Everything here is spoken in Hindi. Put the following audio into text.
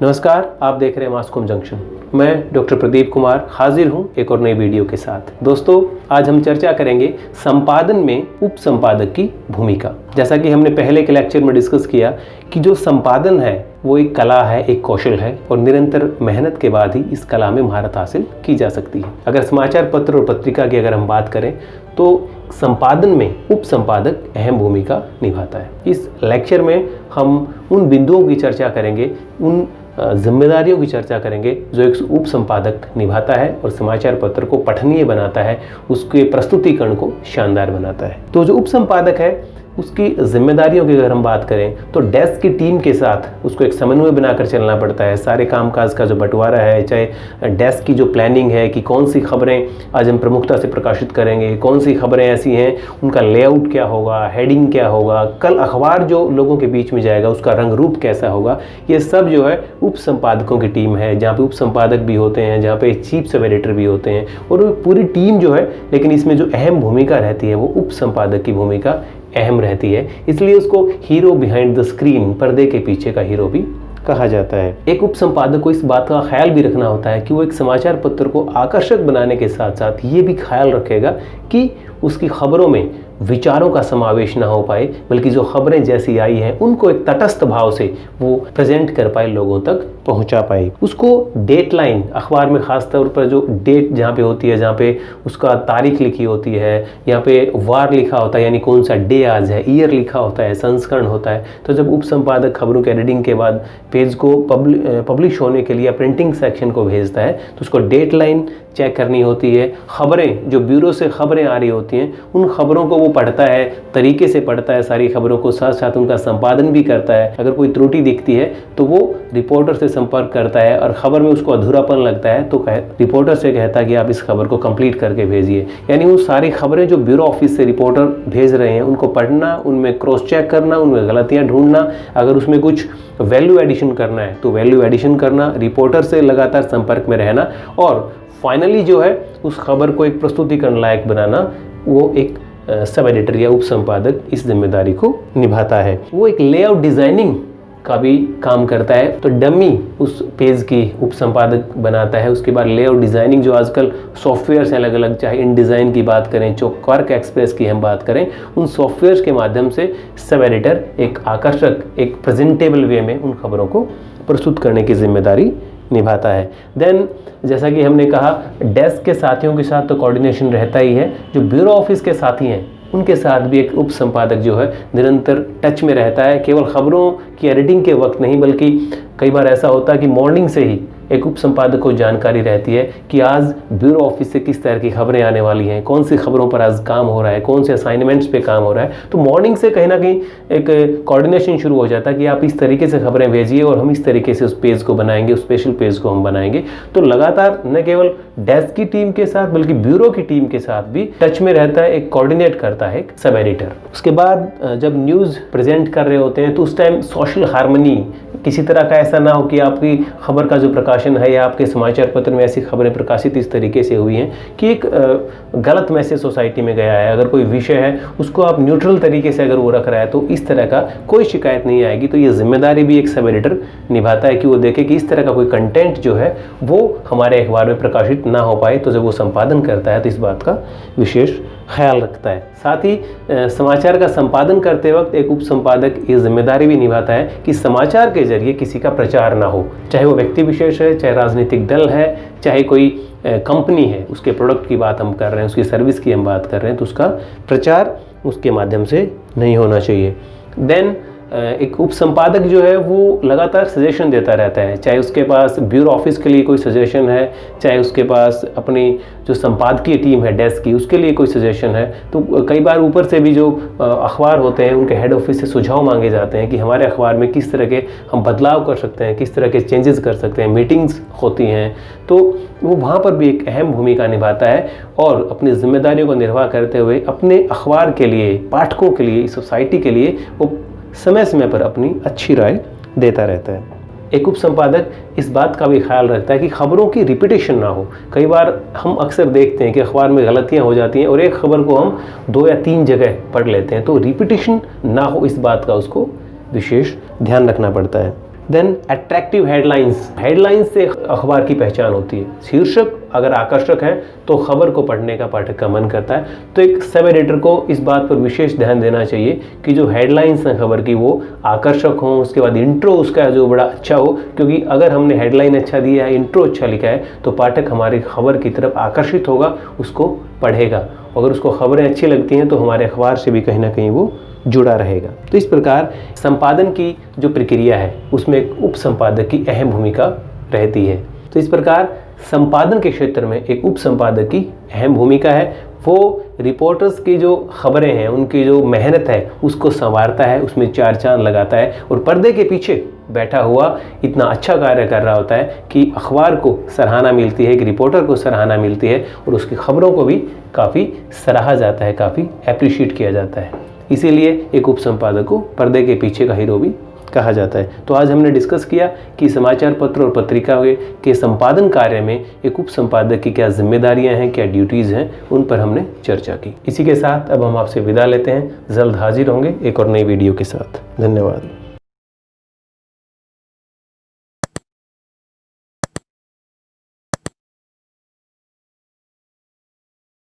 नमस्कार, आप देख रहे हैं मास्कॉम जंक्शन। मैं डॉक्टर प्रदीप कुमार हाजिर हूं एक और नई वीडियो के साथ। दोस्तों, आज हम चर्चा करेंगे संपादन में उप संपादक की भूमिका। जैसा कि हमने पहले के लेक्चर में डिस्कस किया कि जो संपादन है वो एक कला है, एक कौशल है और निरंतर मेहनत के बाद ही इस कला में महारत हासिल की जा सकती है। अगर समाचार पत्र और पत्रिका की अगर हम बात करें तो संपादन में उप संपादक अहम भूमिका निभाता है। इस लेक्चर में हम उन बिंदुओं की चर्चा करेंगे, उन जिम्मेदारियों की चर्चा करेंगे जो एक उप संपादक निभाता है और समाचार पत्र को पठनीय बनाता है, उसके प्रस्तुतिकरण को शानदार बनाता है। तो जो उप संपादक है उसकी जिम्मेदारियों की अगर हम बात करें तो डेस्क की टीम के साथ उसको एक समन्वय बनाकर चलना पड़ता है। सारे कामकाज का जो बंटवारा है, चाहे डेस्क की जो प्लानिंग है कि कौन सी खबरें आज हम प्रमुखता से प्रकाशित करेंगे, कौन सी खबरें ऐसी हैं, उनका लेआउट क्या होगा, हेडिंग क्या होगा, कल अखबार जो लोगों के बीच में जाएगा उसका रंग रूप कैसा होगा, ये सब जो है उप संपादकों की टीम है, जहाँ पे उप संपादक भी होते हैं, जहाँ पे चीफ सब एडिटर भी होते हैं और पूरी टीम जो है। लेकिन इसमें जो अहम भूमिका रहती है वो उप संपादक की भूमिका अहम रहती है, इसलिए उसको हीरो बिहाइंड द स्क्रीन, पर्दे के पीछे का हीरो भी कहा जाता है। एक उप संपादक को इस बात का ख्याल भी रखना होता है कि वो एक समाचार पत्र को आकर्षक बनाने के साथ साथ ये भी ख्याल रखेगा कि उसकी खबरों में विचारों का समावेश ना हो पाए, बल्कि जो खबरें जैसी आई हैं उनको एक तटस्थ भाव से वो प्रेजेंट कर पाए, लोगों तक पहुंचा पाए। उसको डेट लाइन, अखबार में खास तौर पर जो डेट जहाँ पे होती है, जहाँ पे उसका तारीख लिखी होती है, यहाँ पे वार लिखा होता है यानी कौन सा डे आज है, ईयर लिखा होता है, संस्करण होता है। तो जब उप संपादक खबरों के एडिटिंग के बाद पेज को पब्लिश होने के लिए प्रिंटिंग सेक्शन को भेजता है तो उसको डेट लाइन चेक करनी होती है। खबरें जो ब्यूरो से खबरें आ रही होती हैं उन खबरों को वो पढ़ता है, तरीके से पढ़ता है सारी खबरों को, साथ साथ उनका संपादन भी करता है। अगर कोई त्रुटि दिखती है तो वो रिपोर्टर से संपर्क करता है और खबर में उसको अधूरापन लगता है तो रिपोर्टर से कहता है कि आप इस खबर को कंप्लीट करके भेजिए। यानी वो सारी खबरें जो ब्यूरो ऑफिस से रिपोर्टर भेज रहे हैं उनको पढ़ना, उनमें क्रॉस चेक करना, उनमें गलतियाँ ढूंढना, अगर उसमें कुछ वैल्यू एडिशन करना है तो वैल्यू एडिशन करना, रिपोर्टर से लगातार संपर्क में रहना और फाइनली जो है उस खबर को एक प्रस्तुतिकरण लायक बनाना, वो एक सब एडिटर या उप संपादक इस जिम्मेदारी को निभाता है। वो एक लेआउट डिजाइनिंग का भी काम करता है, तो डमी उस पेज की उप संपादक बनाता है। उसके बाद लेआउट डिजाइनिंग जो आजकल सॉफ्टवेयर्स हैं अलग अलग, चाहे इन डिज़ाइन की बात करें, जो क्वार्क एक्सप्रेस की हम बात करें, उन सॉफ्टवेयर्स के माध्यम से सब एडिटर एक आकर्षक, एक प्रेजेंटेबल वे में उन खबरों को प्रस्तुत करने की जिम्मेदारी निभाता है। देन जैसा कि हमने कहा, डेस्क के साथियों के साथ तो कोऑर्डिनेशन रहता ही है, जो ब्यूरो ऑफिस के साथी हैं उनके साथ भी एक उप संपादक जो है निरंतर टच में रहता है। केवल खबरों की एडिटिंग के वक्त नहीं, बल्कि कई बार ऐसा होता है कि मॉर्निंग से ही एक उप संपादक को जानकारी रहती है कि आज ब्यूरो ऑफिस से किस तरह की खबरें आने वाली हैं, कौन सी खबरों पर आज काम हो रहा है, कौन से असाइनमेंट्स पे काम हो रहा है। तो मॉर्निंग से कहीं ना कहीं एक कोऑर्डिनेशन शुरू हो जाता है कि आप इस तरीके से खबरें भेजिए और हम इस तरीके से उस पेज को बनाएंगे, उस स्पेशल पेज को हम बनाएंगे। तो लगातार न केवल डेस्क की टीम के साथ बल्कि ब्यूरो की टीम के साथ भी टच में रहता है, एक कोऑर्डिनेट करता है एक सब एडिटर। उसके बाद जब न्यूज़ प्रेजेंट कर रहे होते हैं तो उस टाइम सोशल हार्मनी, किसी तरह का ऐसा ना हो कि आपकी खबर का जो प्रकाशन है या आपके समाचार पत्र में ऐसी खबरें प्रकाशित इस तरीके से हुई हैं कि एक गलत मैसेज सोसाइटी में गया है। अगर कोई विषय है उसको आप न्यूट्रल तरीके से अगर वो रख रहा है तो इस तरह का कोई शिकायत नहीं आएगी। तो ये जिम्मेदारी भी एक सब एडिटर निभाता है कि वो देखे कि इस तरह का कोई कंटेंट जो है वो हमारे अखबार में प्रकाशित ना हो पाए। तो जब वो संपादन करता है तो इस बात का विशेष ख्याल रखता है। साथ ही समाचार का संपादन करते वक्त एक उप संपादक ये जिम्मेदारी भी निभाता है कि समाचार के जरिए किसी का प्रचार ना हो, चाहे वो व्यक्ति विशेष है, चाहे राजनीतिक दल है, चाहे कोई कंपनी है, उसके प्रोडक्ट की बात हम कर रहे हैं, उसकी सर्विस की हम बात कर रहे हैं, तो उसका प्रचार उसके माध्यम से नहीं होना चाहिए। देन एक उप संपादक जो है वो लगातार सजेशन देता रहता है, चाहे उसके पास ब्यूरो ऑफिस के लिए कोई सजेशन है, चाहे उसके पास अपनी जो संपादकीय टीम है डेस्क की उसके लिए कोई सजेशन है। तो कई बार ऊपर से भी जो अखबार होते हैं उनके हेड ऑफिस से सुझाव मांगे जाते हैं कि हमारे अखबार में किस तरह के हम बदलाव कर सकते हैं, किस तरह के चेंजेस कर सकते हैं। मीटिंग्स होती हैं तो वो वहाँ पर भी एक अहम भूमिका निभाता है और अपनी जिम्मेदारियों को निर्वाह करते हुए अपने अखबार के लिए, पाठकों के लिए, सोसाइटी के लिए वो समय समय पर अपनी अच्छी राय देता रहता है। एक उप संपादक इस बात का भी ख्याल रखता है कि खबरों की रिपीटेशन ना हो। कई बार हम अक्सर देखते हैं कि अखबार में गलतियां हो जाती हैं और एक खबर को हम 2 या 3 जगह पढ़ लेते हैं, तो रिपीटेशन ना हो इस बात का उसको विशेष ध्यान रखना पड़ता है। देन अट्रैक्टिव हेडलाइंस, हेडलाइंस से अखबार की पहचान होती है। शीर्षक अगर आकर्षक है तो खबर को पढ़ने का पाठक का मन करता है। तो एक सब एडिटर को इस बात पर विशेष ध्यान देना चाहिए कि जो हेडलाइंस हैं खबर की वो आकर्षक हों, उसके बाद इंट्रो उसका जो बड़ा अच्छा हो, क्योंकि अगर हमने हेडलाइन अच्छा दिया है, इंट्रो अच्छा लिखा है, तो पाठक हमारी खबर की तरफ आकर्षित होगा, उसको पढ़ेगा। अगर उसको खबरें अच्छी लगती हैं तो हमारे अखबार से भी कहीं ना कहीं वो जुड़ा रहेगा। तो इस प्रकार संपादन की जो प्रक्रिया है उसमें एक उप संपादक की अहम भूमिका रहती है। तो इस प्रकार संपादन के क्षेत्र में एक उप संपादक की अहम भूमिका है। वो रिपोर्टर्स की जो खबरें हैं, उनकी जो मेहनत है उसको संवारता है, उसमें चार चांद लगाता है और पर्दे के पीछे बैठा हुआ इतना अच्छा कार्य कर रहा होता है कि अखबार को सराहना मिलती है, एक रिपोर्टर को सराहना मिलती है और उसकी खबरों को भी काफ़ी सराहा जाता है, काफ़ी अप्रिशिएट किया जाता है। इसीलिए एक उप संपादक को पर्दे के पीछे का हीरो भी कहा जाता है। तो आज हमने डिस्कस किया कि समाचार पत्र और पत्रिका के संपादन कार्य में एक उप संपादक की क्या जिम्मेदारियां हैं, क्या ड्यूटीज़ हैं, उन पर हमने चर्चा की। इसी के साथ अब हम आपसे विदा लेते हैं। जल्द हाजिर होंगे एक और नई वीडियो के साथ। धन्यवाद।